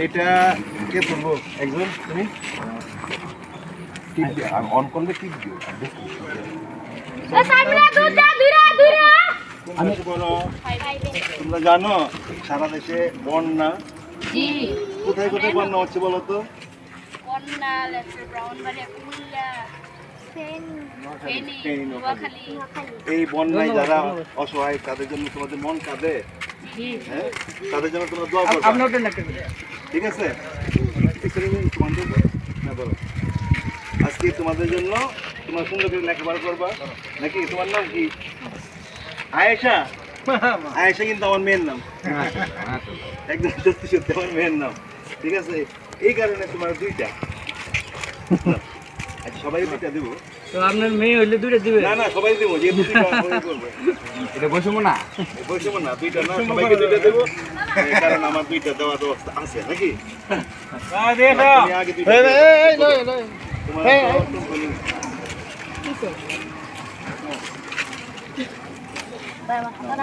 এটা কে তুলবো একজন তুমি অন করলে টিপ দিও তোমরা জানো সারা দেশে বন্যা কোথায় কোথায় বন্যা হচ্ছে বলো তো? এই বন্যায় যারা অসহায় তাদের জন্য তোমাদের মন কাঁদে, হ্যাঁ তাদের জন্য তোমরা দোয়া করবে, ঠিক আছে? আজকে তোমাদের জন্য তোমরা সুন্দর করে লেখাপড়া করবা নাকি? তোমার নাম কি? আয়েশা? আয়েশা কিন্তু আমার মেয়ের নাম, একদম সত্যি সত্যি আমার মেয়ের নাম, ঠিক আছে? এই কারণে তোমার দুইটা। আচ্ছা সবাই দুইটা দেবো তো আপনার মেয়ে হইলে দুইটা দিবে? না না সবাই দেবো, যেহেতু এটা বসবো না, বসবো না, দুইটা না সবাইকে দুইটা দেবো, কারণ আমার দুইটা দেওয়ার ব্যবস্থা আছে নাকি? তুমি আগে দুইটা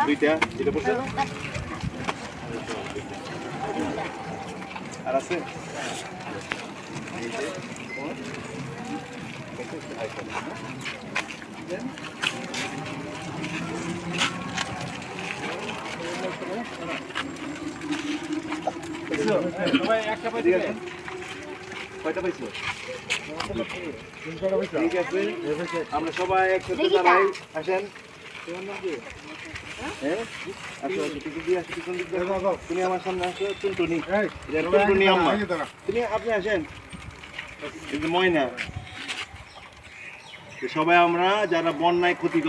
দুইটা যেটা বলছে আর আছে কয়টা পাইছো? ঠিক আছে, আমরা সবাই একসাথে দাঁড়াই, আসেন। হ্যাঁ আসো আসো, টিকিট দিয়ে আসো, টিকিট দিতে হবে। তুমি আমার সামনে আসো, টুনটুনি, টুনটুনি আম্মা, তুমি আপনি আসেন, এই যে ময়না। সবাই আমরা যারা বন্যায় ক্ষতি